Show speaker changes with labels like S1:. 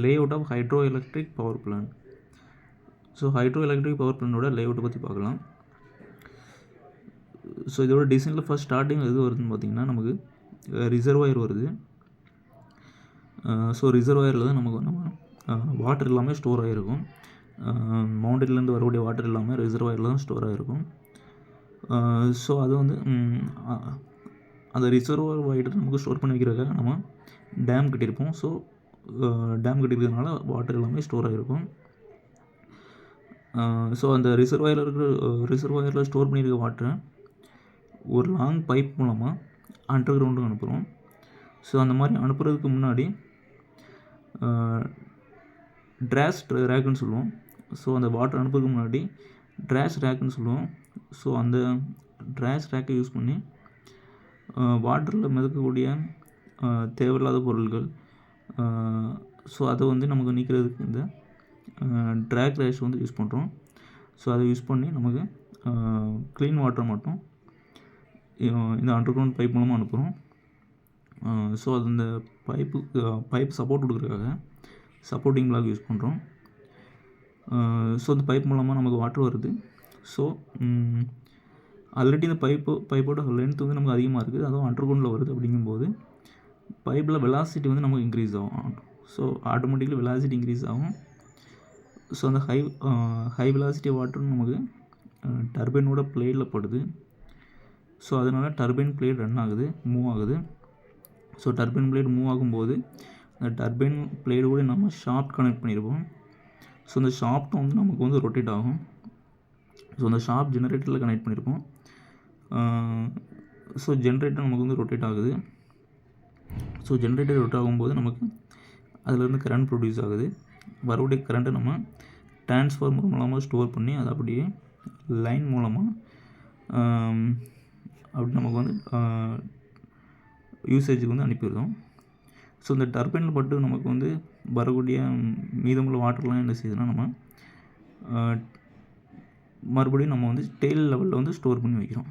S1: Layout of hydro electric power plant. So hydro electric power பிளான்ட்டோட லேஅவுட்டை பற்றி பார்க்கலாம். ஸோ இதோட டிசைனில் ஃபஸ்ட் ஸ்டார்டிங் எது வருதுன்னு பார்த்திங்கன்னா நமக்கு ரிசர்வாயர் வருது. ஸோ ரிசர்வாயரில் தான் நம்ம வாட்டர் எல்லாமே ஸ்டோர் ஆகிருக்கும். மவுண்டன்லேருந்து வரக்கூடிய வாட்டர் எல்லாமே ரிசர்வாயரில் தான் ஸ்டோர் ஆகிருக்கும். ஸோ அது வந்து அந்த ரிசர்வாயர் நமக்கு ஸ்டோர் பண்ணி வைக்கிறதுக்காக நம்ம டேம் கட்டியிருப்போம். ஸோ டேம் கட்டியிருக்கிறதுனால வாட்டர் எல்லாமே ஸ்டோர் ஆகிருக்கும். ஸோ அந்த ரிசர்வாயரில் ஸ்டோர் பண்ணியிருக்க வாட்டரை ஒரு லாங் பைப் மூலமாக அண்டர் கிரவுண்டுக்கு அனுப்புகிறோம். ஸோ அந்த மாதிரி அனுப்புறதுக்கு முன்னாடி ட்ராஷ் ரேக்குன்னு சொல்லுவோம். ஸோ அந்த வாட்டர் அனுப்புறதுக்கு முன்னாடி ட்ராஷ் ரேக்குன்னு சொல்லுவோம். ஸோ அந்த ட்ராஷ் ரேக்கை யூஸ் பண்ணி வாட்டரில் மிதக்கக்கூடிய தேவையில்லாத பொருட்கள், ஸோ அதை வந்து நமக்கு நீக்கிறதுக்கு இந்த ட்ராக் ரேஷ் வந்து யூஸ் பண்ணுறோம். ஸோ அதை யூஸ் பண்ணி நமக்கு க்ளீன் வாட்டரை மட்டும் இந்த அண்டர் கிரவுண்ட் பைப் மூலமாக அனுப்புகிறோம். ஸோ அது இந்த பைப் சப்போர்ட் கொடுக்குறதுக்காக சப்போர்ட்டிங் பிளாக் யூஸ் பண்ணுறோம். ஸோ இந்த பைப் மூலமாக நமக்கு வாட்டர் வருது. ஸோ ஆல்ரெடி இந்த பைப்போட லென்த் வந்து நமக்கு அதிகமாக இருக்குது, அதுவும் அண்டர் கிரவுண்டில் வருது. அப்படிங்கும்போது பைப்பில் வெலாசிட்டி வந்து நமக்கு இன்க்ரீஸ் ஆகும். ஸோ ஆட்டோமேட்டிக்கலி வெலாசிட்டி இன்க்ரீஸ் ஆகும். ஸோ அந்த ஹை வெலாசிட்டி வாட்டர் நமக்கு டர்பைனோட பிளேடில் படுது. ஸோ அதனால் டர்பைன் பிளேட் ரன் ஆகுது, மூவ் ஆகுது. ஸோ டர்பைன் பிளேட் மூவ் ஆகும்போது அந்த டர்பைன் பிளேடு கூட நம்ம ஷாஃப்ட் கனெக்ட் பண்ணியிருப்போம். ஸோ அந்த ஷாஃப்ட் வந்து நமக்கு வந்து ரொட்டேட் ஆகும். ஸோ அந்த ஷாஃப்ட் ஜெனரேட்டரில் கனெக்ட் பண்ணியிருப்போம். ஸோ ஜென்ரேட்டர் நமக்கு வந்து ரொட்டேட் ஆகுது. ஸோ ஜென்ரேட்டர் ரொட்டேட் ஆகும்போது நமக்கு அதிலேருந்து கரண்ட் ப்ரொடியூஸ் ஆகுது. வரக்கூடிய கரண்ட்டை நம்ம டிரான்ஸ்ஃபார்மர் மூலமாக ஸ்டோர் பண்ணி அதை அப்படியே லைன் மூலமாக அப்படி நமக்கு வந்து யூசேஜுக்கு வந்து அனுப்பிடுறோம். ஸோ இந்த டர்பைனில் பட்டு நமக்கு வந்து வரக்கூடிய மீதமுள்ள வாட்டர்லாம் என்ன செய்யுதுன்னா நம்ம மறுபடியும் நம்ம வந்து டெயில் லெவலில் வந்து ஸ்டோர் பண்ணி வைக்கிறோம்.